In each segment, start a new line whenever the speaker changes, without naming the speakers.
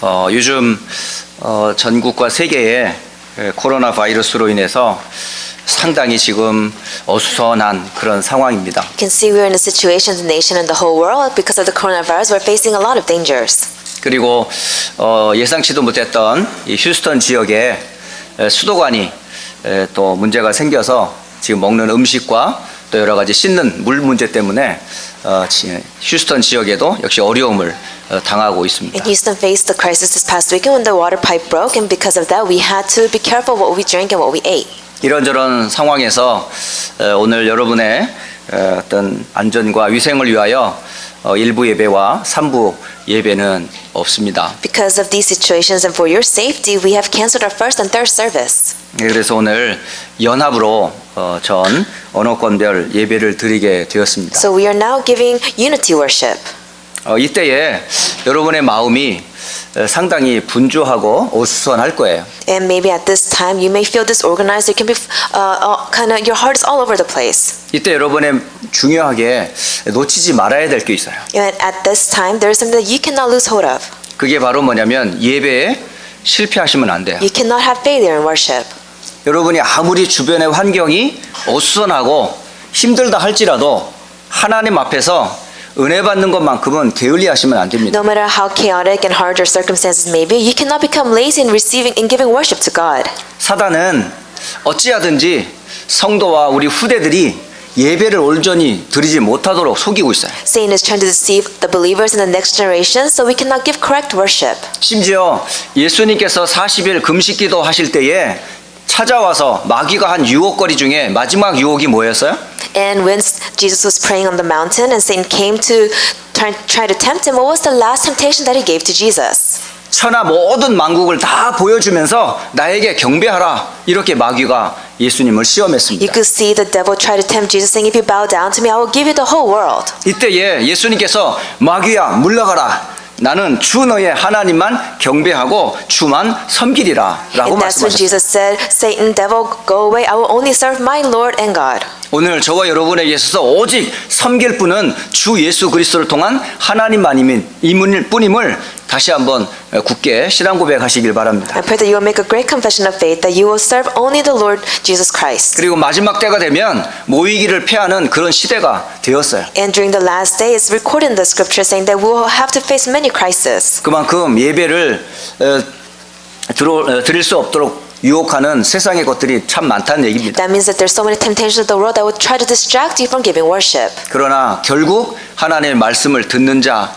요즘 전국과 세계에 코로나 바이러스로 인해서 상당히 지금 어수선한 그런 상황입니다.
You can see we're in a situation in the nation and the whole world because of the coronavirus. We're facing a lot of dangers.
그리고 예상치도 못했던 이 휴스턴 지역에 수도관이 또 문제가 생겨서 지금 먹는 음식과 또 여러 가지 씻는 물 문제 때문에 휴스턴 지역에도 역시 어려움을 당하고 있습니다.
And Houston faced the crisis this past weekend when the water pipe broke, and because of that, we had to be careful what we drink and what we ate.
이런저런 상황에서 오늘 여러분의 어떤 안전과 위생을 위하여 일부 예배와 3부 예배는 없습니다.
Because of these situations and for your safety, we have canceled our first and third service.
그래서 오늘 연합으로 전 언어권별 예배를 드리게 되었습니다.
So we are now giving unity worship.
이때에 여러분의 마음이 상당히 분주하고 어수선할 거예요.
And maybe at this time you may feel disorganized. You can be your heart is all over the place.
이때 여러분의 중요하게 놓치지 말아야 될 게 있어요.
And at this time, there is something that you cannot lose hold of.
그게 바로 뭐냐면 예배에 실패하시면 안 돼요.
You cannot have failure in worship.
여러분이 아무리 주변의 환경이 어수선하고 힘들다 할지라도 하나님 앞에서 은혜 받는 것만큼은 게을리하시면 안 됩니다.
No matter how chaotic and hard your circumstances may be, you cannot become lazy in receiving and giving worship to God.
사단은 어찌하든지 성도와 우리 후대들이 예배를 온전히 드리지 못하도록 속이고 있어요.
Satan is trying to deceive the believers in the next generation, so we cannot give correct worship.
심지어 예수님께서 40일 금식기도 하실 때에 찾아와서 마귀가 한 유혹거리 중에 마지막 유혹이 뭐였어요?
And when Jesus was praying on the mountain and Satan came to try to tempt him, what was the last temptation that he gave to Jesus?
천하 모든 만국을 다 보여주면서 나에게 경배하라, 이렇게 마귀가 예수님을
You
시험했습니다.
could see the devil try to tempt Jesus, saying, "If you bow down to me, I will give you the whole world."
이때에 예수님께서 마귀야 물러가라, 나는 주 너의 하나님만 경배하고 주만 섬기리라 라고
And that's when
말씀하셨어요.
Jesus said, "Satan, devil, go away. I will only serve my Lord and God."
오늘 저와 여러분에게 있어서 오직 섬길 분은 주 예수 그리스도를 통한 하나님만임인 이문일 뿐임을 다시 한번 굳게 신앙 고백하시길 바랍니다.
I pray that you will make a great confession of faith that you will serve only the Lord Jesus Christ.
그리고 마지막 때가 되면 모이기를 패하는 그런 시대가 되었어요.
And during the last day, it's recorded in the scripture saying that we will have to face many crises.
그만큼 예배를 드릴 수 없도록 유혹하는 세상의 것들이 참 많다는 얘기입니다.
That means that there's so many temptations of the world that will try to distract you from giving worship.
그러나 결국 하나님의 말씀을 듣는 자,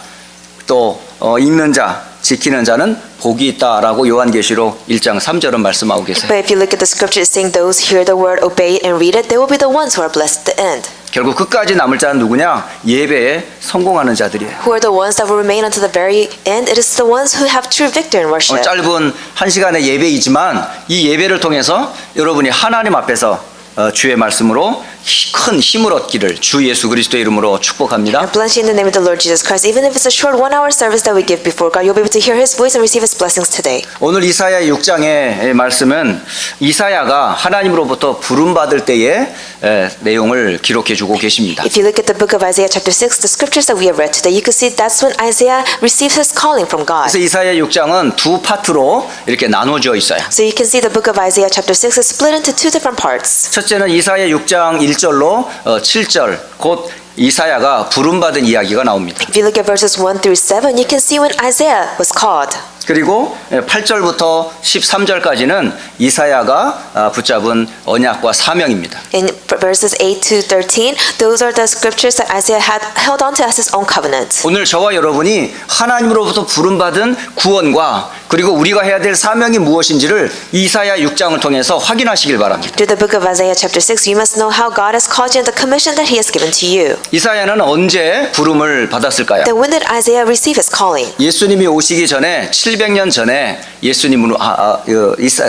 또 읽는 자, 지키는 자는 복이 있다라고 요한계시록 1장 3절은 말씀하고 계세요.
But if you look at the scripture, it's saying those hear the word, obey it, and read it, they will be the ones who are blessed at the end.
결국 끝까지 남을 자는 누구냐? 예배에 성공하는 자들이에요.
Who are the ones that will remain until the very end? It is the ones who have true victory in worship.
짧은 1시간의 예배이지만 이 예배를 통해서 여러분이 하나님 앞에서 주의 말씀으로 큰 힘을 얻기를 주 예수 그리스도의 이름으로 축복합니다.
I bless you in the name of the Lord Jesus Christ. Even if it's a short 1-hour service that we give before God, you'll be able to hear His voice and receive His blessings today.
오늘 이사야 6장의 말씀은 이사야가 하나님으로부터 부름받을 때의 내용을 기록해 주고 계십니다.
If you look at the book of Isaiah chapter 6, the scriptures that we have read today, you can see that's when Isaiah receives his calling from God.
그래서 이사야 6장은 두 파트로 이렇게 나눠져 있어요.
So you can see the book of Isaiah chapter 6 is split into two different parts.
첫째는 이사야 6장 1절로 7절, 곧 이사야가 부름받은 이야기가 나옵니다.
If you look at verses 1 through 7, you can see when Isaiah was called.
그리고 8절부터 13절까지는 이사야가 붙잡은 언약과 사명입니다.
In verses 8 to 13, those are the scriptures that Isaiah had held on to as his own covenant.
오늘 저와 여러분이 하나님으로부터 부름받은 구원과 그리고 우리가 해야 될 사명이 무엇인지를 이사야 6장을 통해서 확인하시길 바랍니다.
Through the book of Isaiah chapter 6, you must know how God has called you and the commission that He has given to you.
이사야는 언제 부름을 받았을까요?
Then when did Isaiah receive his calling?
예수님이 오시기 전에 700년 전에 예수님으로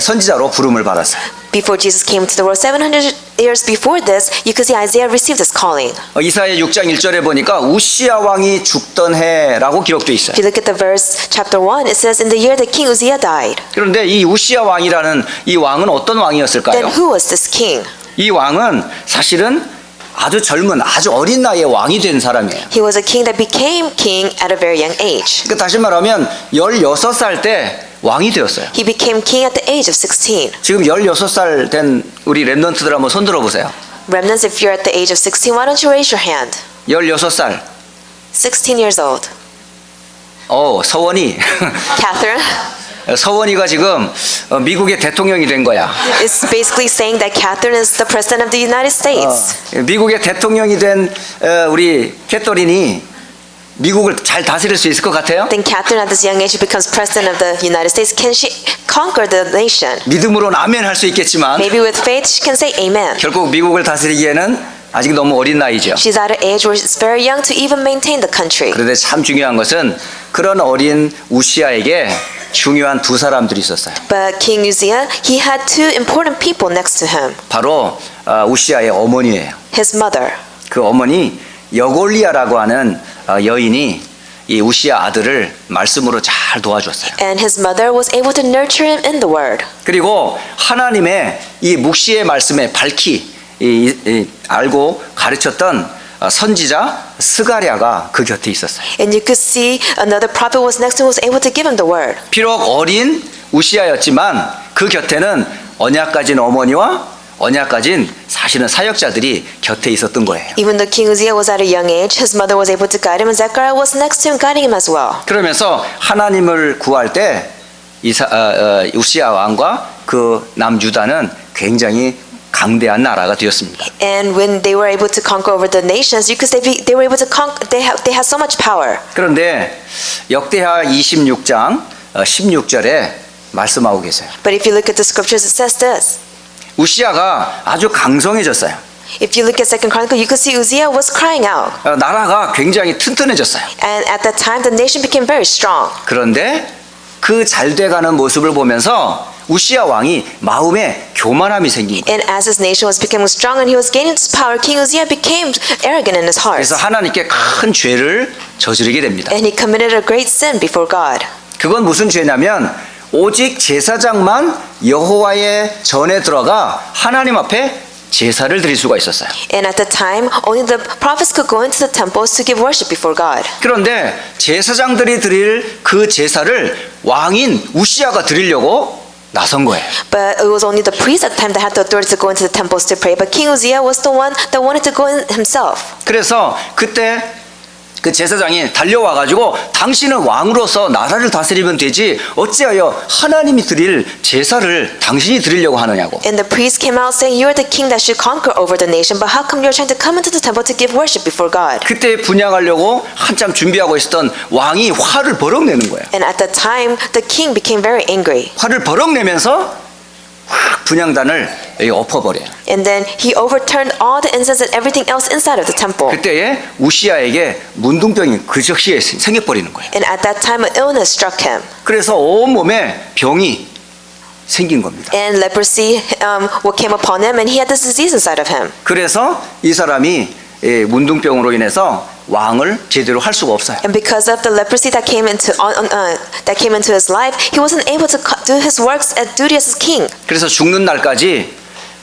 선지자로 부름을 받았어요.
Before Jesus came into the world, 700 years before this, you could see Isaiah received his calling.
이사야 6장 1절에 보니까 우시야 왕이 죽던 해라고 기록되어 있어요.
If you look at the verse chapter 1, it says in the year that King Uzziah died.
그런데 이 우시야 왕이라는 이 왕은 어떤 왕이었을까요?
Then who was this king?
이 왕은 사실은 아주 젊은 아주 어린 나이에 왕이 된 사람이에요.
He was a king that became king at a very young age.
그러니까 다시 말하면 16살 때 왕이 되었어요.
He became king at the age of 16.
지금 16살 된 우리 랩런트들 한번 손 들어보세요.
Remnants, if you're at the age of 16, why don't you raise your hand?
16살.
16 years old.
서원이.
Catherine
서원이가 지금 미국의 대통령이 된 거야.
is basically saying that Catherine is the president of the United States.
미국의 대통령이 된 우리 캐터린이 미국을 잘 다스릴 수 있을 것 같아요?
Then Catherine at this young age becomes president of the United States. Can she conquer the nation?
믿음으로는 아멘 할 수 있겠지만
Maybe with faith she can say amen.
결국 미국을 다스리기에는 아직 너무 어린 나이죠.
She's at an age where she's very young to even maintain the country.
그런데 참 중요한 것은 그런 어린 우시아에게 중요한 두 사람들이 있었어요.
But King Uzziah, he had two important people next to him.
바로 우시아의 어머니예요.
His mother.
그 어머니 여골리아라고 하는 여인이 이 우시아 아들을 말씀으로 잘 도와줬어요.
And his mother was able to nurture him in the word.
그리고 하나님의 이 묵시의 말씀에 밝히 알고 가르쳤던 선지자 스가랴가 그 곁에 있었어요.
And you could see another prophet was next to him, was able to give him the word.
비록 어린 우시아였지만 그 곁에는 언약 가진 어머니와 언약 가진 사실은 사역자들이 곁에 있었던 거예요.
Even though King Uzziah was at a young age, his mother was able to guide him, and Zechariah was next to him, guiding him as well.
그러면서 하나님을 구할 때 우시아 왕과 그 남유다는 굉장히 강대한 나라가 되었습니다.
And when they were able to conquer over the nations, you could say they were able to conquer. They had so much power.
그런데 역대하 26장 16절에 말씀하고 계세요.
But if you look at the scriptures, it says this.
우시아가 아주 강성해졌어요.
If you look at Second Chronicle, you could see Uzziah was crying out.
나라가 굉장히 튼튼해졌어요.
And at that time, the nation became very strong.
그런데 그 잘 돼가는 모습을 보면서 우시아 왕이 마음에 교만함이 생긴 거예요.
And as his nation was becoming strong and he was gaining this power, King Uzziah became arrogant in his heart.
그래서 하나님께 큰 죄를 저지르게 됩니다.
And he committed a great sin before God.
그건 무슨 죄냐면 오직 제사장만 여호와의 전에 들어가 하나님 앞에 제사를 드릴 수가 있었어요.
And at the time, only the prophets could go into the temples to give worship before God.
그런데 제사장들이 드릴 그 제사를 왕인 우시아가 드리려고 나선 거예요.
But it was only the priests at the time that had the authority to go into the temples to pray. But King Uzziah was the one that wanted to go in himself.
그래서 그때 그 제사장이 달려와 가지고 당신은 왕으로서 나라를 다스리면 되지 어찌하여 하나님이 드릴 제사를 당신이 드리려고 하느냐고.
And the priest came out saying, "You are the king that should conquer over the nation, but how come you're trying to come into the temple to give worship before God?"
그때 분양하려고 한참 준비하고 있었던 왕이 화를 버럭 내는 거예요.
And at that time, the king became very angry.
화를 버럭 내면서 확 분향단을 여기 엎어버려요.
And then he overturned all the incense and everything else inside of the temple.
그때에 우시아에게 문둥병이 그 즉시에 생겨버리는 거예요.
And at that time, an illness struck him.
그래서 온몸에 병이 생긴 겁니다.
And leprosy what came upon him, and he had this disease inside of him.
그래서 이 사람이 문둥병으로 인해서 왕을 제대로 할 수가 없어요.
And because of the leprosy that came into his life, he wasn't able to do his works at duty as king.
그래서 죽는 날까지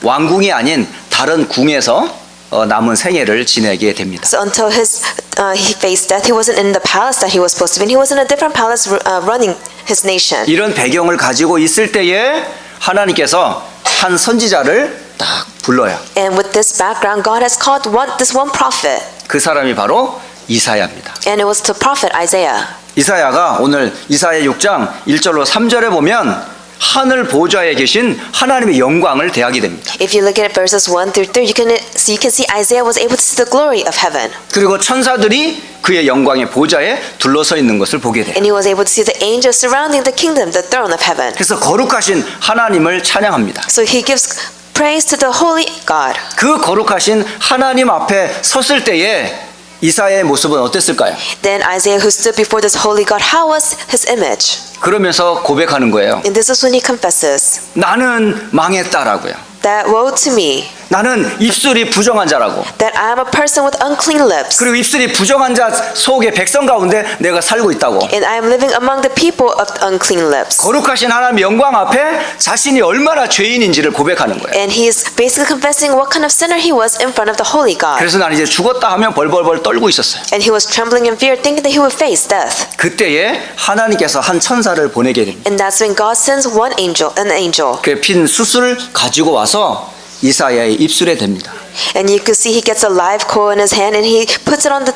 왕궁이 아닌 다른 궁에서 남은 생애를 지내게 됩니다.
So until he faced death, he wasn't in the palace that he was supposed to be in. He was in a different palace running his nation.
이런 배경을 가지고 있을 때에 하나님께서 한 선지자를 딱 불러요.
And with this background, God has called this one prophet.
그 사람이 바로 이사야입니다.
And it was the prophet Isaiah.
이사야가 오늘 이사야 6장 1절로 3절에 보면 하늘 보좌에 계신 하나님의 영광을 대하게 됩니다.
If you look at verses 1 through 3, you can see Isaiah was able to see the glory of heaven.
그리고 천사들이 그의 영광의 보좌에 둘러서 있는 것을 보게 돼요.
And he was able to see the angels surrounding the kingdom, the throne of heaven.
그래서 거룩하신 하나님을 찬양합니다.
So he gives praise to the holy God.
그 거룩하신 하나님 앞에 섰을 때에 이사야의 모습은 어땠을까요?
Then Isaiah, who stood before this holy God, how was his image?
그러면서 고백하는 거예요.
And this is when he confesses
나는 망했다라고요.
that woe to me.
나는 입술이 부정한 자라고.
that I am a person with unclean lips,
그리고 입술이 부정한 자 속에 백성 가운데 내가 살고 있다고.
and I am living among the people of unclean lips.
거룩하신 하나님의 영광 앞에 자신이 얼마나 죄인인지를 고백하는 거예요.
And he is basically confessing what kind of sinner he was in front of the holy God.
그래서 나는 이제 죽었다 하면 벌벌벌 떨고 있었어요.
And he was trembling in fear, thinking that he would face death.
그때에 하나님께서 한 천사를 보내게 됩니다.
And that's when God sends an angel.
그 핀 숯을 가지고 와서 이사야의 입술에 댑니다.
And you can see he gets a live coal in his hand and he puts it on the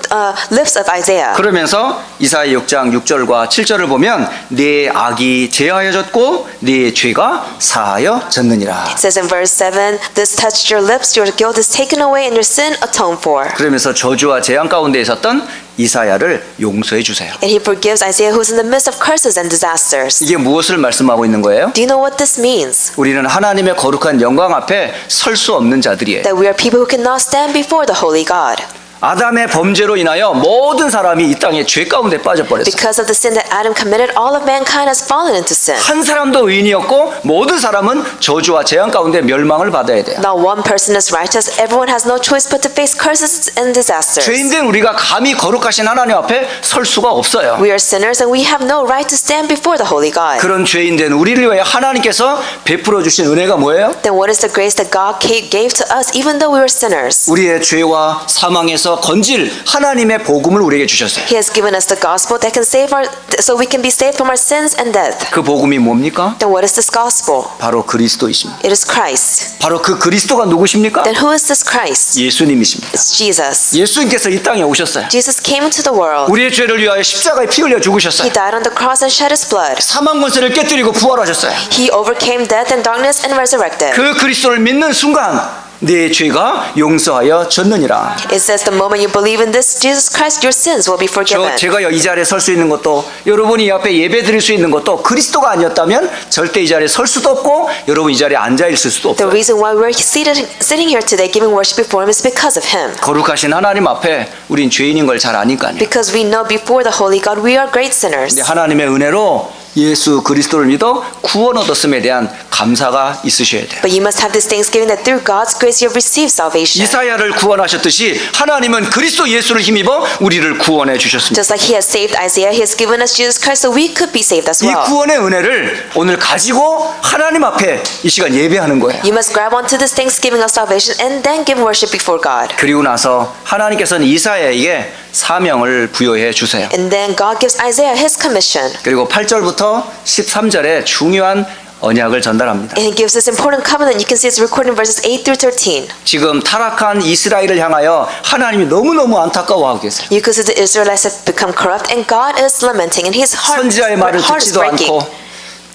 lips of Isaiah.
그러면서 이사야 6장 6절과 7절을 보면 네 악이 제하여졌고 네 죄가 사하여졌느니라.
It says in verse 7, this touched your lips, your guilt is taken away and your sin atoned for.
그러면서 저주와 재앙 가운데 있었던 이사야를 용서해 주세요.
And he forgives Isaiah who's in the midst of curses and disasters.
이게 무엇을 말씀하고 있는 거예요?
Do you know what this means?
우리는 하나님의 거룩한 영광 앞에 설 수 없는 자들이에요.
That we are people who cannot stand before the holy God.
아담의 범죄로 인하여 모든 사람이 이 땅에 죄 가운데 빠져버렸어요.
Because of the sin that Adam committed, all of mankind has fallen into sin.
한 사람도 의인이었고 모든 사람은 저주와 재앙 가운데 멸망을 받아야 돼요.
Not one person is righteous. Everyone has no choice but to face curses and disasters.
죄인된 우리가 감히 거룩하신 하나님 앞에 설 수가 없어요.
We are sinners and we have no right to stand before the holy God.
그런 죄인된 우리를 위해 하나님께서 베풀어 주신 은혜가 뭐예요?
Then what is the grace that God gave to us even though we were sinners?
우리의 죄와 사망에서 건질 하나님의 복음을 우리에게 주셨어요.
He has given us the gospel that can save so we can be saved from our sins and death.
그 복음이 뭡니까?
Then what is this gospel?
바로 그리스도이십니다.
It is Christ.
바로 그 그리스도가 누구십니까?
Then who is this Christ?
예수님이십니다.
It's Jesus.
예수님께서 이 땅에 오셨어요.
Jesus came into the world.
우리의 죄를 위하여 십자가에 피 흘려
He
죽으셨어요.
died on the cross and shed his blood.
사망 권세를 깨뜨리고 부활하셨어요.
He overcame death and darkness and resurrected.
그 그리스도를 믿는 순간 네 죄가 용서하여 졌느니라.
It says the moment you believe in this Jesus Christ, your sins will be forgiven.
제가 이 자리에 설 수 있는 것도 여러분이 이 앞에 예배 드릴 수 있는 것도 그리스도가 아니었다면 절대 이 자리에 설 수도 없고 여러분 이 자리에 앉아 있을 수도
The
없어요.
reason why we're sitting here today giving worship before him is because of him.
거룩하신 하나님 앞에 우린 죄인인 걸 잘 아니까요.
Because we know before the holy God we are great sinners.
근데 하나님의 은혜로 예수 그리스도를 믿어 구원 얻었음에 대한 감사가 있으셔야 돼요.
But you must have this thanksgiving that through God's grace you have received salvation.
이사야를 구원하셨듯이 하나님은 그리스도 예수를 힘입어 우리를 구원해 주셨습니다.
Just like he has saved Isaiah, he has given us Jesus Christ so we could be saved as
이
well.
구원의 은혜를 오늘 가지고 하나님 앞에 이 시간 예배하는 거예요.
You must grab onto this thanksgiving of salvation and then give worship before God.
그리고 나서 하나님께서는 이사야에게 사명을 부여해 주세요.
And then God gives Isaiah his commission.
그리고 8절부터 13절에 중요한 언약을 전달합니다.
And he gives this important covenant. You can see it's recorded in verses 8 through 13.
지금 타락한 이스라엘을 향하여 하나님이 너무너무 안타까워하고 계세요.
You can see the Israelites have become corrupt and God is lamenting and his heart
선지자의 말을
is
듣지도
breaking.
않고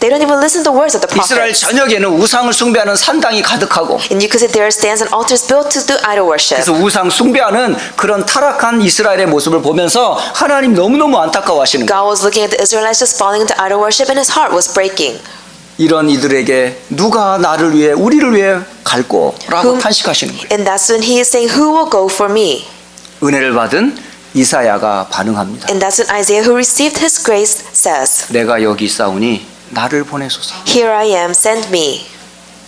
They don't even listen to the words of the
이스라엘
prophets.
전역에는 우상을 숭배하는 산당이 가득하고
And you can see there stands and altars built to do idol worship.
그래서 우상 숭배하는 그런 타락한 이스라엘의 모습을 보면서 하나님 너무너무 안타까워하시는 거예요.
God was looking at the Israelites just falling into idol worship and his heart was breaking.
이런 이들에게 누가 나를 위해 우리를 위해 갈고 라고 탄식하시는 거예요.
And that's when he is saying, who will go for me?
은혜를 받은 이사야가 반응합니다.
And that's when Isaiah who received his grace says,
내가 여기 있사오니 나를 보내소서.
here I am, send me.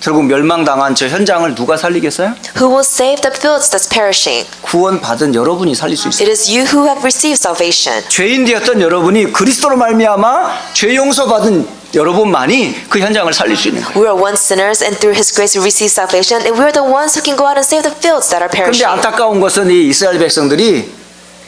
결국 멸망당한 저 현장을 누가 살리겠어요?
Who will save the fields that's perishing?
구원받은 여러분이 살릴 수 있어요.
It is you who have received salvation.
죄인 되었던 여러분이 그리스도로 말미암아 죄 용서받은 여러분만이 그 현장을 살릴 수 있는 거예요.
We are once sinners and through his grace we receive salvation and we are the ones who can go out and save the fields that are
그런데
perishing.
안타까운 것은 이 이스라엘 백성들이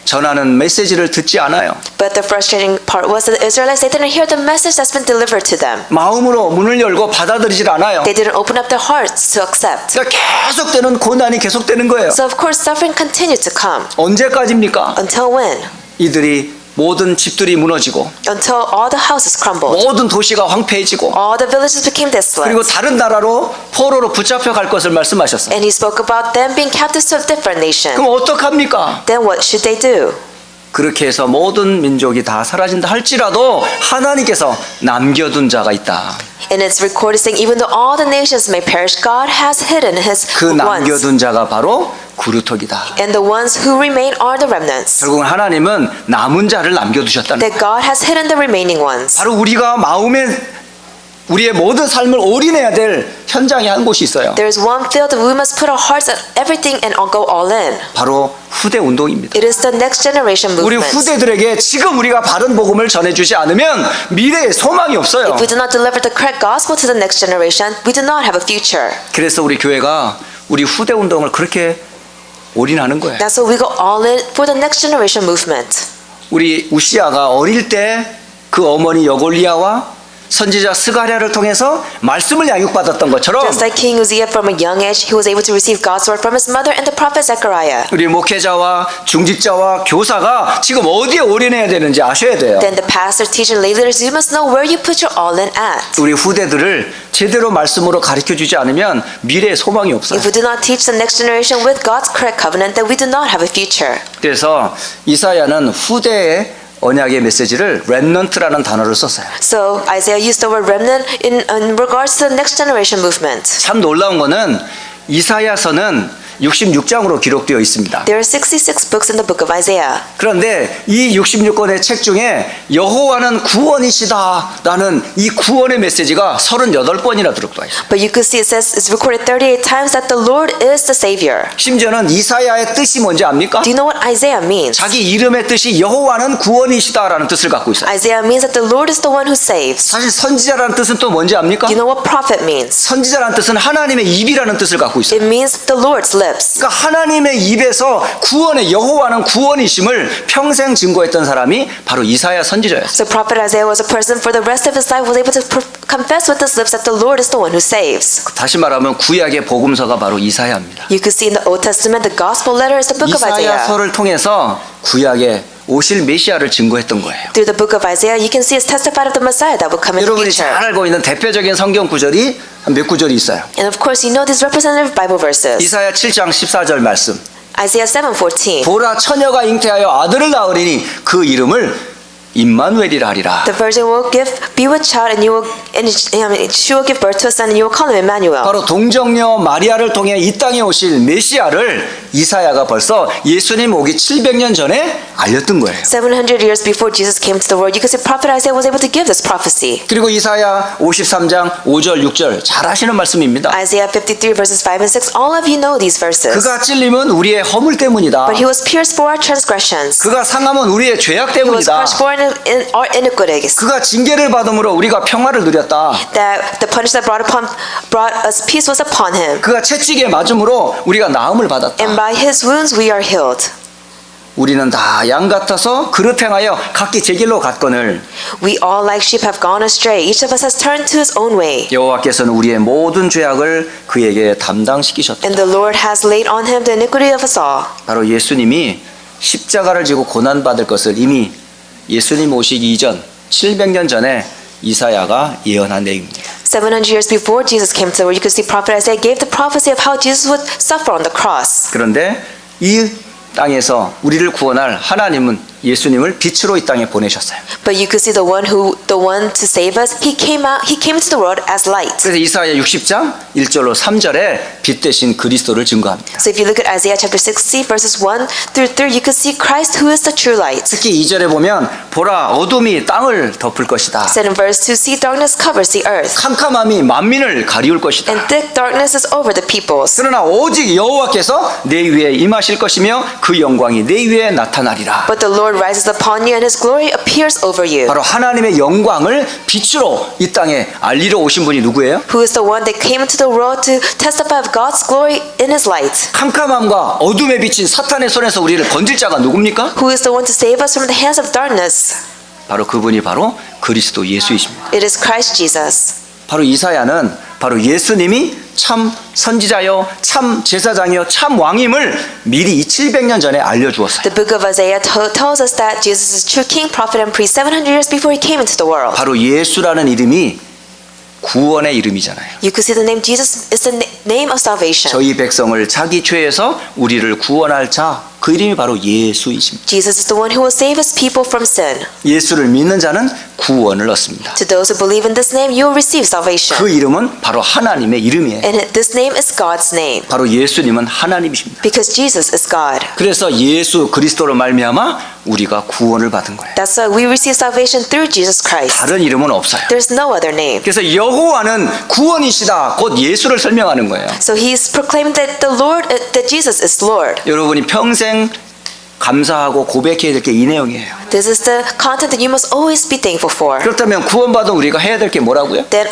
전하는 메시지를 듣지 않아요.
But the frustrating part was that the Israelites, they didn't hear the message that's been delivered to them.
마음으로 문을 열고 받아들이질 않아요.
They didn't open up their hearts to accept.
그러니까 계속되는 고난이 계속되는 거예요.
So of course suffering continued to come.
언제까지입니까?
Until when?
이들이 모든 집들이 무너지고
Until all the houses crumbled.
모든 도시가 황폐해지고
All the villages became desolate.
그리고 다른 나라로 포로로 붙잡혀 갈 것을 말씀하셨어요.
And he spoke about them being captives to a different nation.
그럼 어떡합니까?
Then what should they do?
그렇게 해서 모든 민족이 다 사라진다 할지라도 하나님께서 남겨둔 자가 있다.
And it's recorded saying even though all the nations may perish, God has hidden his
그
ones.
남겨둔 자가 바로 구루터기다.
And the ones who remain are the remnants.
결국은 하나님은 남은 자를 남겨두셨다는
That
거예요.
God has hidden the remaining ones.
바로 우리가 마음에 우리의 모든 삶을 올인해야 될 현장에 한 곳이 있어요.
There is one field that we must put our hearts at everything and go all in.
바로 후대 운동입니다.
It is the next generation
우리
movement.
후대들에게 지금 우리가 바른 복음을 전해주지 않으면 미래에 소망이 없어요.
If we do not deliver the correct gospel to the next generation, we do not have a future.
그래서 우리 교회가 우리 후대 운동을 그렇게 올인하는 거예요.
That's why we go all in for the next generation movement.
우리 우시아가 어릴 때 그 어머니 여골리아와 선지자 스가랴를 통해서 말씀을 양육받았던 것처럼
Just like King Uzziah from a young age, he was able to receive God's word from his mother and the prophet Zechariah.
우리 목회자와 중직자와 교사가 지금 어디에 올인해야 되는지 아셔야 돼요.
Then the pastor, teacher, lay leaders, you must know where you put your all in at.
우리 후대들을 제대로 말씀으로 가르쳐주지 않으면 미래에 소망이 없어요.
If we do not teach the next generation with God's correct covenant, then we do not have a future.
그래서 이사야는 후대의 언약의 메시지를 렘넌트라는 단어를 썼어요.
So Isaiah used the word remnant in regards to the next generation movement.
참 놀라운 거는 이사야서는 66장으로 기록되어 있습니다.
There are 66 books in the book of Isaiah.
그런데 이 66권의 책 중에 여호와는 구원이시다라는 이 구원의 메시지가 38번이나 들어가 있어요.
But you could see it says it's recorded 38 times that the Lord is the Savior.
심지어는 이사야의 뜻이 뭔지 압니까?
Do you know what Isaiah means?
자기 이름의 뜻이 여호와는 구원이시다라는 뜻을 갖고 있어요.
Isaiah means that the Lord is the one who saves.
사실 선지자라는 뜻은 또 뭔지 압니까?
Do you know what prophet means?
선지자라는 뜻은 하나님의 입이라는 뜻을 갖고 있어요.
It means the Lord's lips.
그러니까 하나님의 입에서 구원의 여호와는 구원이심을 평생 증거했던 사람이 바로 이사야 선지자였어요.
So prophet Isaiah was a person for the rest of his life was able to confess with his lips that the Lord is the one who saves.
다시 말하면 구약의 복음서가 바로 이사야입니다.
You could see in the Old Testament the gospel letter is the book of Isaiah.
이사야서를 통해서 구약의 오실 메시아를 증거했던 거예요.
Through the book of Isaiah, you can see it's testified of the Messiah that will come in the
여러분이 잘
future.
알고 있는 대표적인 성경 구절이 한 몇 구절이 있어요.
And of course, you know these representative Bible verses.
이사야 7장 14절 말씀.
Isaiah 7:14.
보라 처녀가 잉태하여 아들을 낳으리니 그 이름을 임마누엘이라 하리라.
The virgin will be with child, and she will give birth to a son, and you will call him Emmanuel.
바로 동정녀 마리아를 통해 이 땅에 오실 메시아를 이사야가 벌써 예수님 오기 700년 전에 알렸던 거예요.
700 years before Jesus came to the world, you can see prophet Isaiah was able to give this prophecy.
그리고 이사야 53장 5절 6절 잘 아시는 말씀입니다.
Isaiah 53 verses 5 and 6, all of you know these verses.
그가 찔림은 우리의 허물 때문이다.
But he was pierced for our transgressions.
그가 상함은 우리의 죄악
He was
때문이다.
crushed for our iniquities.
그가 징계를 받음으로 우리가 평화를 누렸다.
That the punishment that brought us peace was upon him.
그가 채찍에 맞음으로 우리가 나음을 받았다.
And by his wounds we are healed.
우리는 다 양 같아서 그릇 행하여 각기 제 길로 갔거늘
We all like sheep have gone astray. Each of us has turned to his own way.
여호와께서는 우리의 모든 죄악을 그에게 담당시키셨다.
And the Lord has laid on him the iniquity of us all.
바로 예수님이 십자가를 지고 고난받을 것을 이미 예수님 오시기 이전 700년 전에 이사야가 예언한 내용입니다.
700 years before Jesus came to the world, you could see prophet Isaiah gave the prophecy of how Jesus would suffer on the cross.
그런데 이 땅에서 우리를 구원할 하나님은 예수님을 빛으로 이 땅에 보내셨어요.
But you could see the one to save us, he came into the world as light.
그래서 이사야 60장 1절로 3절에 빛 대신 그리스도를 증거합니다.
So if you look at Isaiah chapter 60 verses 1 through 3, you could see Christ who is the true light.
특히 2절에 보면 보라 어둠이 땅을 덮을 것이다.
Said in verse 2, see darkness covers the earth,
캄캄함이 만민을 가리울 것이다.
and thick darkness is over the peoples.
그러나 오직 여호와께서 내 위에 임하실 것이며 그 영광이 내 위에 나타나리라.
But the Lord rises upon you and his glory appears over you.
바로 하나님의 영광을 빛으로 이 땅에 알리러 오신 분이 누구예요?
Who is the one that came into the world to testify of God's glory in his light?
캄캄함과 어둠에 비친 사탄의 손에서 우리를 건질 자가 누굽니까?
Who is the one to save us from the hands of darkness?
바로 그분이 바로 그리스도 예수이십니다.
It is Christ Jesus.
바로 이사야는 바로 예수님이 참 선지자요, 참 제사장이요, 참 왕임을 미리 이 700년 전에 알려주었어요.
The book of Isaiah tells us that Jesus is true king, prophet, and priest 700 years before he came into the world.
바로 예수라는 이름이 구원의 이름이잖아요.
You could see the name Jesus is the name of salvation.
저희 백성을 자기 죄에서 우리를 구원할 자 그 이름이 바로 예수이십니다.
Jesus is the one who will save his people from sin.
예수를 믿는 자는 구원을 얻습니다.
To those who believe in this name, you will receive salvation.
그 이름은 바로 하나님의 이름이에요.
And this name is God's name.
바로 예수님은 하나님이십니다.
Because Jesus is God.
그래서 예수 그리스도로 말미암아 우리가 구원을 받은 거예요.
That's why we receive salvation through Jesus Christ.
다른 이름은 없어요.
There's no other name.
그래서 여호와는 구원이시다. 곧 예수를 설명하는 거예요.
So he's proclaimed that that Jesus is Lord.
여러분이 평생 감사하고 고백해야 될 게 이 내용이에요.
This is the content that you must always be thankful for.
그렇다면 구원받은 우리가 해야 될 게 뭐라고요?
Then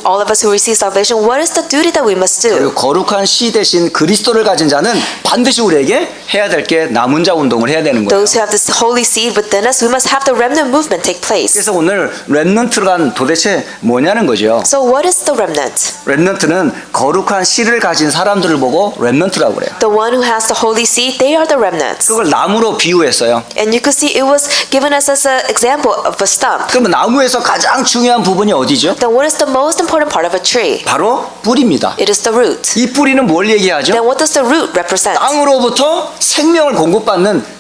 all of us who receive salvation, what is the duty that we must do?
그리고 거룩한 씨 대신 그리스도를 가진 자는 반드시 우리에게 해야 될 게 남은 자 운동을 해야 되는 거예요.
Those who have this holy seed within us, we must have the remnant movement take place.
그래서 오늘 렘넌트가 도대체 뭐냐는 거죠.
So what is the remnant?
렘넌트는 거룩한 씨를 가진 사람들을 보고 렘넌트라고 그래요.
The one who has the holy seed, they are the remnants.
그걸 나무로 비유했어요.
And you could see it was given us as an example of a stump.
그러면 나무에서 가장 중요한 부분이 어디죠?
Then what is the most important part of a tree?
바로 뿌리입니다.
It is the root.
이 뿌리는 뭘 얘기하죠?
Then what does the root represent?
땅으로부터 생명을 공급받는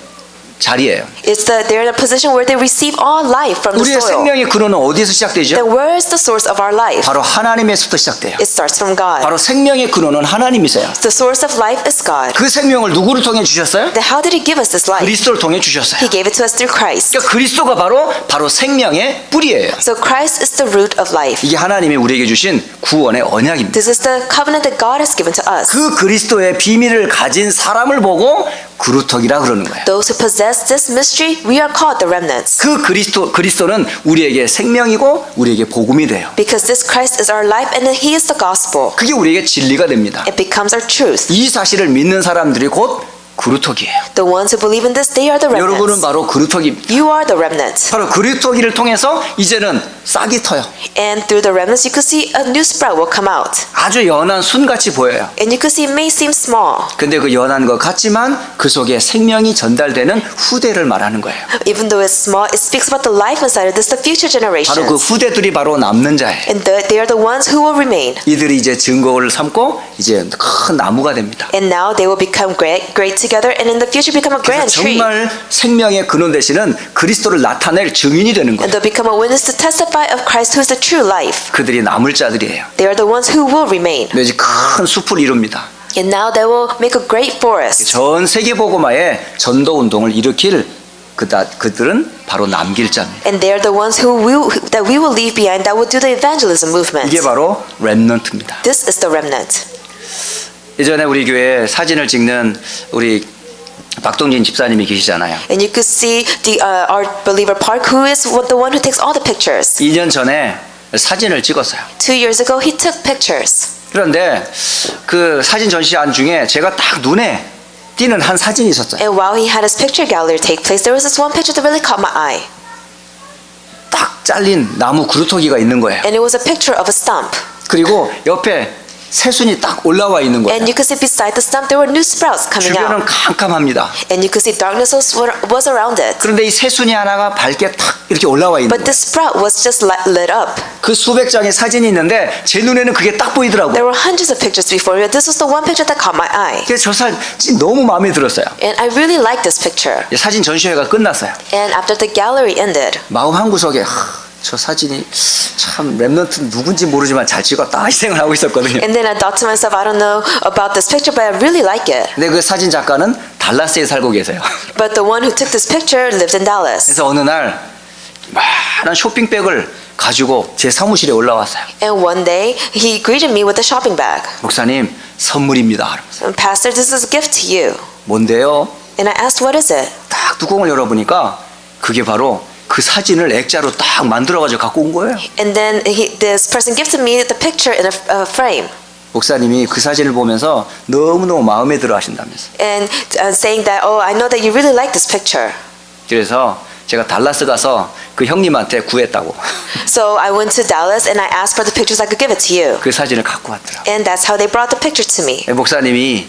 자리예요.
It's they're in a position where they receive all life from the
우리의
soil.
생명의 근원은 어디에서 시작되죠?
Then where is the source of our life?
바로 하나님에서부터 시작돼요.
It starts from God.
바로 생명의 근원은 하나님이세요.
The source of life is God.
그 생명을 누구를 통해 주셨어요?
Then how did He give us this life?
그리스도를 통해 주셨어요.
He gave it to us through Christ.
그러니까 그리스도가 바로 생명의 뿌리예요.
So Christ is the root of life.
이게 하나님이 우리에게 주신 구원의 언약입니다.
This is the covenant that God has given to us.
그 그리스도의 비밀을 가진 사람을 보고 그루터기라 그러는 거예요.
Those who possess this mystery, we are called the remnants.
그 그리스도는 우리에게 생명이고 우리에게 복음이 돼요.
Because this Christ is our life and He is the gospel.
그게 우리에게 진리가 됩니다.
It becomes our truth.
이 사실을 믿는 사람들이 곧 그루터기예요.
The ones who believe in this, they are the
여러분은
remnants.
바로 그루터기입니다.
You are the remnants.
바로 그루터기를 통해서 이제는 싹이 터요.
And through the remnants, you could see a new sprout will come out.
아주 연한 순같이 보여요.
And you could see it may seem small.
근데 그 연한 것 같지만 그 속에 생명이 전달되는 후대를 말하는 거예요.
Even though it's small, it speaks about the life inside of this, the future
바로 그
generations.
후대들이 바로 남는 자예요.
And they are the ones who will remain.
이들이 이제 증거를 삼고 이제 큰 나무가 됩니다.
And now they will become great together, and in the future become a
그래서
grand tree.
정말 생명의 근원 되시는 그리스도를 나타낼 증인이 되는
And
거예요.
they'll become a witness to testify of Christ who is the true life.
그들이 남을 자들이에요.
They are the ones who will remain.
이제 큰 숲을 이룹니다.
And now they will make a great forest.
전 세계 복음화에 전도 운동을 일으킬 그들은 바로 남길 자입니다.
And they are the ones that we will leave behind that will do the evangelism movement.
이게 바로 렘넌트입니다.
This is the remnant.
예전에 우리 교회에 사진을 찍는 우리 박동진 집사님이 계시잖아요.
And you could see our believer Park, who is the one who takes all the pictures.
2년 전에 사진을 찍었어요.
2 years ago, he took pictures.
그런데 그 사진 전시관 중에 제가 딱 눈에 띄는 한 사진이 있었어요.
And while he had his picture gallery take place, there was this one picture that really caught my eye.
딱 잘린 나무 그루터기가 있는 거예요.
And it was a picture of a stump.
그리고 옆에 새순이 딱 올라와 있는 거예요.
And you could see beside the stump there were new sprouts coming
주변은
out.
캄캄합니다.
And you could see darkness was around it.
그런데 이 새순이 하나가 밝게 탁 이렇게 올라와 있는
But
거예요.
this sprout was just lit up.
그 수백 장의 사진이 있는데 제 눈에는 그게 딱 보이더라고요.
There were hundreds of pictures before me, but this was the one picture that caught my eye.
그래서 저 사진 너무 마음에 들었어요.
And I really liked this picture.
사진 전시회가 끝났어요.
And after the gallery ended,
마음 한구석에 저 사진이 참 렘넌트 누군지 모르지만 잘 찍었다 이 생각을 하고 있었거든요.
and then I thought to myself, I don't know about this picture, but I really like it.
근데 그 사진 작가는 달라스에 살고 계세요.
But the one who took this picture lived in Dallas.
그래서 어느 날 많은 쇼핑백을 가지고 제 사무실에 올라왔어요.
And one day, he greeted me with a shopping bag.
목사님 선물입니다. 그러면서.
Pastor, this is a gift to you.
뭔데요?
And I asked, what is it?
딱 뚜껑을 열어보니까 그게 바로 그 사진을 액자로 딱 만들어가지고 갖고 온 거예요.
And then this person gifted me the picture in a frame.
목사님이 그 사진을 보면서 너무너무 마음에 들어 하신다면서.
And saying that, oh, I know that you really like this picture.
그래서 제가 달라스 가서 그 형님한테 구했다고.
So I went to Dallas and I asked for the pictures I could give it to you.
그 사진을 갖고 왔더라고요.
And that's how they brought the picture to me.
목사님이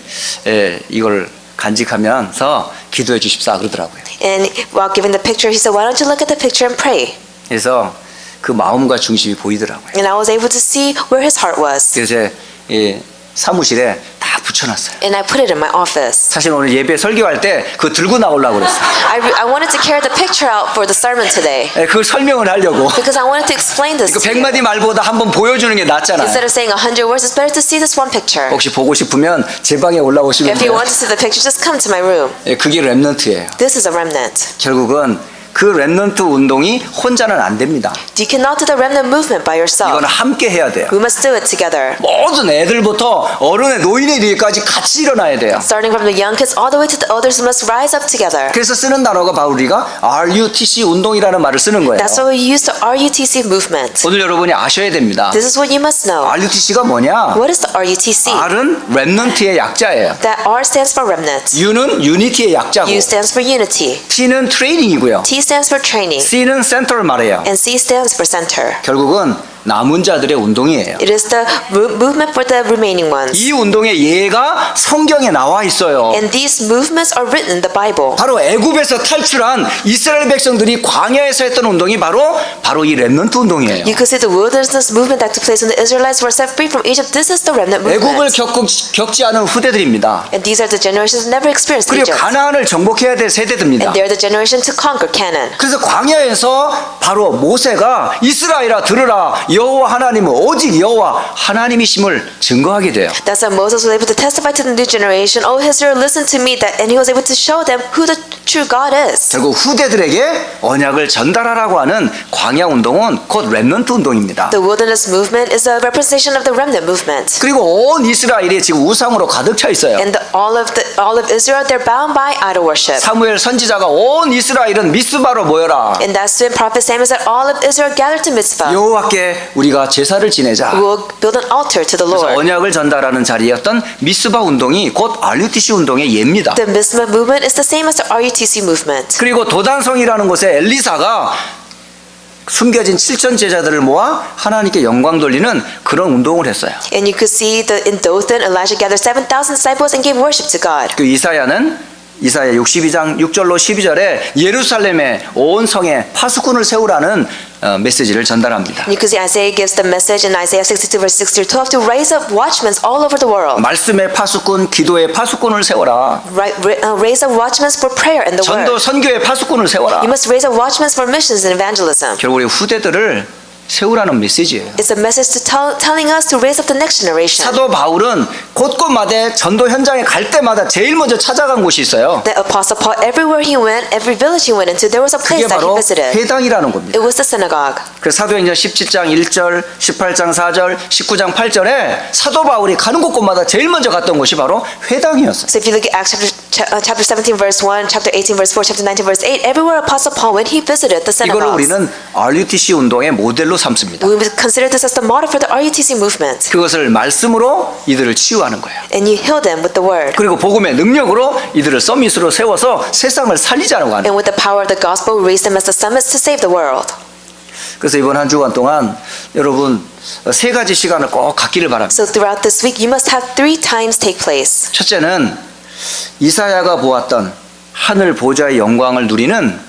이걸 간직하면서 기도해 주십사 그러더라고요.
And while giving the picture, he said, why don't you look at the picture and pray?
그래서 그 마음과 중심이 보이더라고요.
And I was able to see where his heart was.
그래서 제 사무실에 다 붙여놨어요.
and I put it in my office.
사실 오늘 예배 설교할 때 그거 들고 나오려고 그랬어요.
I wanted to carry the picture out for the sermon today
예, 그걸 설명을 하려고.
because I wanted to explain this.
그
to you.
100마디 말보다 한번 보여주는 게 낫잖아요.
Instead of saying 100 words, it's better to see this one picture.
혹시 보고 싶으면 제 방에 올라오시면
If you
돼요.
want to see the picture, just come to my room.
예, 그게 렘넌트예요.
This is a remnant.
결국은 그 렘넌트 운동이 혼자는 안 됩니다.
You cannot do the remnant movement by yourself.
이거는 함께 해야 돼요.
We must do it together.
모든 애들부터 어른의 노인에 이르기까지 같이 일어나야 돼요.
Starting from the young kids all the way to the elders, we must rise up together.
그래서 쓰는 단어가 바로 우리가 RUTC 운동이라는 말을 쓰는 거예요.
That's why we use the RUTC movement.
오늘 여러분이 아셔야 됩니다.
This is what you must know.
RUTC가 뭐냐?
What is the RUTC?
R은 렘넌트의 약자예요.
That R stands for remnant.
U는 유니티의 약자고,
U stands for unity.
T는 트레이닝이고요.
T stands for training.
C는 센터를 말해요.
And C stands for center.
결국은 남은 자들의 운동이에요.
It is the movement for the remaining ones.
이 운동의 예가 성경에 나와 있어요.
And these movements are written in the Bible.
바로 애굽에서 탈출한 이스라엘 백성들이 광야에서 했던 운동이 바로 이 렘넌트 운동이에요.
You could see the wilderness movement that took place when the Israelites were set free from Egypt. This is the remnant
애굽을
movement.
겪지 않은 후대들입니다.
And these are the generations that never experienced
그리고
Egypt.
가나안을 정복해야 될 세대들입니다.
And they're the generation to conquer Canaan.
그래서 광야에서 바로 모세가 이스라엘아 들으라 여호와 하나님은 오직 여호와 하나님이심을 증거하게 돼요.
That's why Moses was able to testify to the new generation, "Oh Israel, listen to me," and he was able to show them who the true God is.
결국 후대들에게 언약을 전달하라고 하는 광야 운동은 곧 렘넌트 운동입니다.
The wilderness movement is a representation of the remnant movement.
그리고 온 이스라엘이 지금 우상으로 가득 차 있어요.
And all of Israel, they're bound by idol worship.
사무엘 선지자가 온 이스라엘은 미스바로 모여라.
And that's when Prophet Samuel said, "All of Israel gathered to Mitzvah.
여호와께 우리가 제사를 지내자.
We will build an altar to the
그래서
Lord."
언약을 전달하는 자리였던 미스바 운동이 곧 RUTC 운동의 예입니다.
The Mitzvah movement is the same as the RUTC movement.
그리고 도단성이라는 곳에 엘리사가 숨겨진 7천 제자들을 모아 하나님께 영광 돌리는 그런 운동을 했어요.
And you could see in Dothan, Elijah gathered 7,000 disciples and gave worship to God.
그 이사야 62장 6절로 12절에 예루살렘의 온 성에 파수꾼을 세우라는 메시지를 전달합니다.
You could see Isaiah gives the message in Isaiah 62 verse 6 through 12 to raise up watchmen all over the world.
말씀의 파수꾼, 기도의 파수꾼을 세워라.
Raise up watchmen for prayer and the
전도
word.
선교의 파수꾼을 세워라.
You must raise up watchmen for missions and evangelism.
결국 우리 후대들을 세우라는 메시지예요.
It's a message to telling us to raise up the next generation.
사도 바울은 곳곳마다 전도 현장에 갈 때마다 제일 먼저 찾아간 곳이 있어요.
The Apostle Paul, everywhere he went, every village he went into, there was a
그게
place that he
바로
visited.
회당이라는 겁니다.
It was the synagogue.
그래서 사도행전 17장 1절, 18장 4절, 19장 8절에 사도 바울이 가는 곳곳마다 제일 먼저 갔던 곳이 바로 회당이었어요.
So if you look at Acts chapter 17 verse 1, chapter 18 verse 4, chapter 19 verse 8, everywhere Apostle Paul went, he visited the
이걸
synagogues.
우리는 RUTC 운동의 모델로 삼습니다.
We would consider this as the model for the RUTC movement.
그것을 말씀으로 이들을 치유하는 거예요.
And you heal them with the word.
그리고 복음의 능력으로 이들을 서밋으로 세워서 세상을 살리자고 하는 거예요.
And with the power of the gospel, raise them as the summits to save the world.
그래서 이번 한 주간 동안 여러분 세 가지 시간을 꼭 갖기를 바랍니다.
So throughout this week, you must have 3 times take place.
첫째는 이사야가 보았던 하늘 보좌의 영광을 누리는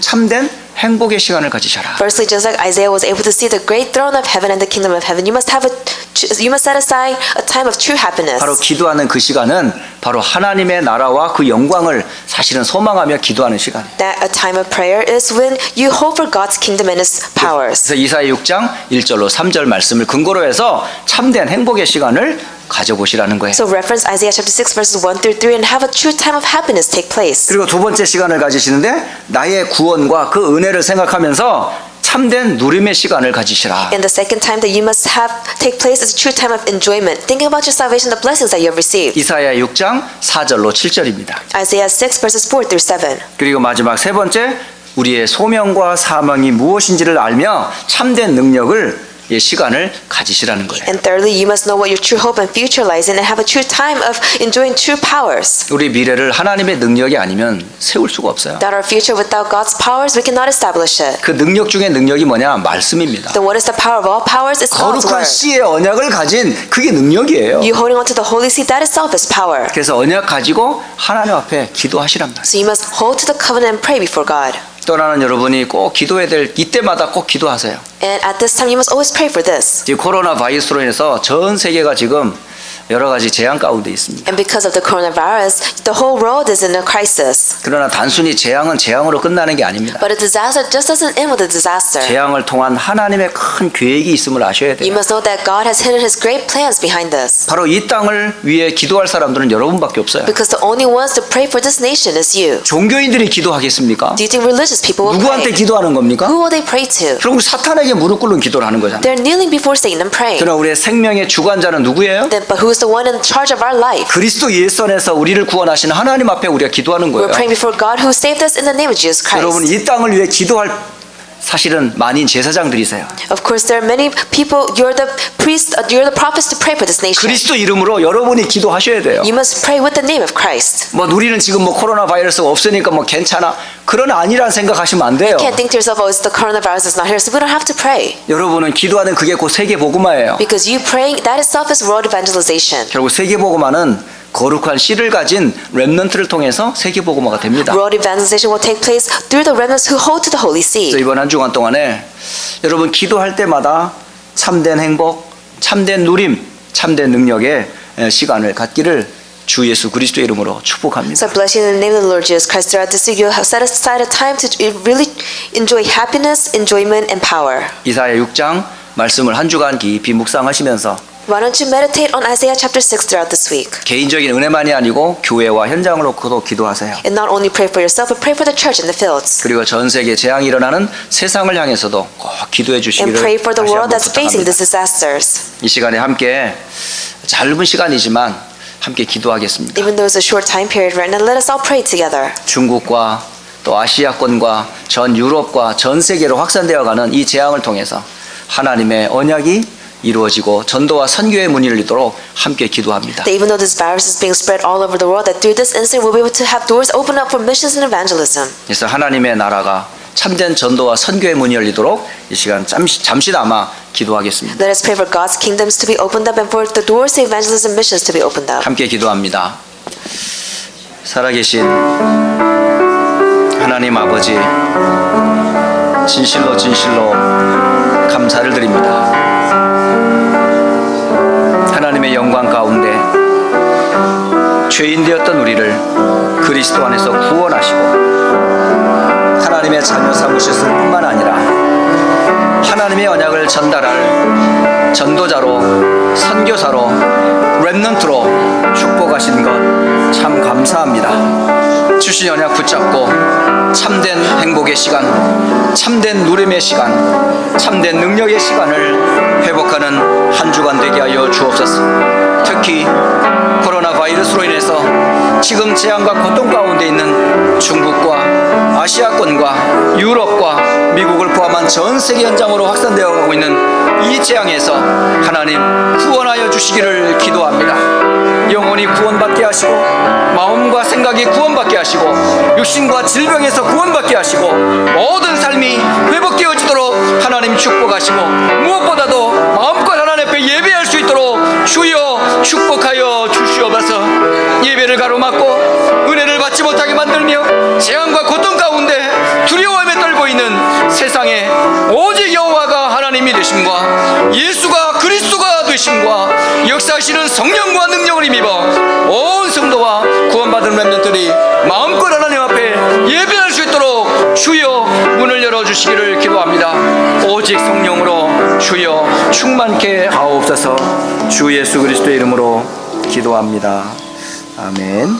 참된 행복의 시간을 가지셔라.
Firstly, just like Isaiah was able to see the great throne of heaven and the kingdom of heaven, you must set aside a time of true happiness.
바로 기도하는 그 시간은 바로 하나님의 나라와 그 영광을 사실은 소망하며 기도하는 시간이에요.
That a time of prayer is when you hope for God's kingdom and His powers.
그래서 이사야 6장 1절로 3절 말씀을 근거로 해서 참된 행복의 시간을 가져보시라는 거예요.
So reference Isaiah chapter 6 verses 1 through 3 and have a true time of happiness take place.
그리고 두 번째 시간을 가지시는데 나의 구원과 그 은혜를 생각하면서 참된 누림의 시간을 가지시라.
And the second time that you must have take place is a true time of enjoyment, thinking about your salvation, the blessings that you have received.
이사야 6장 4절로 7절입니다.
Isaiah 6 verses 4 through 7.
그리고 마지막 세 번째 우리의 소명과 사명이 무엇인지를 알며 참된 능력을 이 시간을 가지시라는 거예요.
And thirdly, you must know what your true hope and future lies in and have a true time of enjoying true powers.
우리 미래를 하나님의 능력이 아니면 세울 수가 없어요.
That our future without God's powers, we cannot establish it.
그 능력 중에 능력이 뭐냐? 말씀입니다.
Then what is the power of all powers? It's God's
거룩한
word.
씨의 언약을 가진 그게 능력이에요.
You holding on to the Holy Seed, that itself is power.
그래서 언약 가지고 하나님 앞에 기도하시란 말이에요.
So you must hold to the covenant and pray before God.
떠나는 여러분이 꼭 기도해야 될 이때마다 꼭 기도하세요.
And at this time, you must always pray for this.
이 코로나 바이러스로 인해서 전 세계가 지금 여러 가지 재앙 가운데 있습니다.
And because of the coronavirus, the whole world is in a crisis.
그러나 단순히 재앙은 재앙으로 끝나는 게 아닙니다.
But a disaster just doesn't end with a disaster.
재앙을 통한 하나님의 큰 계획이 있음을 아셔야
You
돼요.
must know that God has hidden His great plans behind this.
바로 이 땅을 위해 기도할 사람들은 여러분밖에 없어요.
Because the only ones to pray for this nation is you.
종교인들이 기도하겠습니까?
Do you think religious people will
누구한테
pray?
기도하는 겁니까?
Who will they pray to?
결국 사탄에게 무릎 꿇는 기도를 하는 거잖아요.
They're kneeling before Satan and praying.
그러나 우리의 생명의 주관자는 누구예요?
But who's the one in charge of our life?
그리스도 예수 안에서 우리를 구원하신 하나님 앞에 우리가 기도하는 거예요.
We're praying before God who saved us in the name of Jesus
여러분
Christ.
이 땅을 위해 기도할 사실은 만인 제사장들이세요.
Of course, there are many people. You're the priest. You're the prophets to pray for this nation.
그리스도 이름으로 여러분이 기도하셔야 돼요.
You must pray with the name of Christ.
뭐 우리는 지금 뭐 코로나 바이러스가 없으니까 뭐 괜찮아. 그런 아니란 생각하시면 안 돼요.
You can't think to yourself, oh, it's the coronavirus is not here, so we don't have to pray.
여러분은 기도하는 그게 곧 세계 복음화예요.
Because you praying, that itself is world evangelization.
결국 세계 복음화는 거룩한 씨를 가진 렘넌트를 통해서 세계 복음화가 됩니다.
World evangelization will take place through the remnants who hold to the Holy
그래서
Seed.
이번 한 주간 동안에 여러분 기도할 때마다 참된 행복, 참된 누림, 참된 능력의 시간을 갖기를 주 예수 그리스도의 이름으로 축복합니다.
So I bless you in the name of the Lord Jesus Christ. Throughout this week, you have set aside a time to really enjoy happiness, enjoyment, and power.
이사야 6장 말씀을 한 주간 깊이 묵상하시면서
Why don't you meditate on Isaiah chapter 6 throughout this week?
개인적인 은혜만이 아니고 교회와 현장을 놓고도 기도하세요.
And not only pray for yourself, but pray for the church in the fields.
그리고 전 세계 재앙이 일어나는 세상을 향해서도 꼭 기도해
And
주시기를
pray for the
다시
world
한번
that's facing
부탁합니다.
these disasters.
이 시간에 함께 짧은 시간이지만 함께 기도하겠습니다.
Even though it's a short time period right now, let us all pray together.
중국과 또 아시아권과 전 유럽과 전 세계로 확산되어가는 이 재앙을 통해서 하나님의 언약이 이루어지고 전도와 선교의 문이 열리도록 함께 기도합니다.
That even though this virus is being spread all over the world, that through this incident we'll be able to have doors open up for missions and evangelism.
그래서 하나님의 나라가 참된 전도와 선교의 문이 열리도록 이 시간 잠시나마 기도하겠습니다.
Let us pray for God's kingdoms to be opened up and for the doors to evangelism and missions to be opened up.
함께 기도합니다. 살아계신 하나님 아버지, 진실로 감사를 드립니다. 하나님의 영광 가운데 죄인 되었던 우리를 그리스도 안에서 구원하시고 하나님의 자녀 삼으셨을 뿐만 아니라 하나님의 언약을 전달할 전도자로 선교사로 렘넌트로 축복하신 것 참 감사합니다. 주신 언약 붙잡고 참된 행복의 시간, 참된 누림의 시간, 참된 능력의 시간을 회복하는 한 주간 되게 하여 주옵소서. 특히 코로나 바이러스로 인해서 지금 재앙과 고통 가운데 있는 중국과 아시아권과 유럽과 미국을 포함한 전 세계 현장으로 확산되어 가고 있는 이 재앙에서 하나님 구원하여 주시기를 기도합니다. 영혼이 구원받게 하시고 마음과 생각이 구원받게 하시고 육신과 질병에서 구원받게 하시고 모든 삶이 회복되어지도록 하나님 축복하시고 무엇보다도 마음껏 하나님 앞에 예배할 수 있도록 주여 축복하여 주시옵소서. 예배를 가로막고 은혜를 받지 못하게 만들며 재앙과 고통 가운데 두려움에 떨고 있는 세상에 오직 여호와가 하나님이 되심과 예수가 그리스도가 되심과 역사하시는 성령과 능력을 힘입어 온 성도와 구원받은 렘넌트들이 마음껏 하나님 앞에 예배할 수 있도록 주여 문을 열어주시기를 기도합니다. 오직 성령으로 주여 충만케 하옵소서. 주 예수 그리스도의 이름으로 기도합니다. 아멘.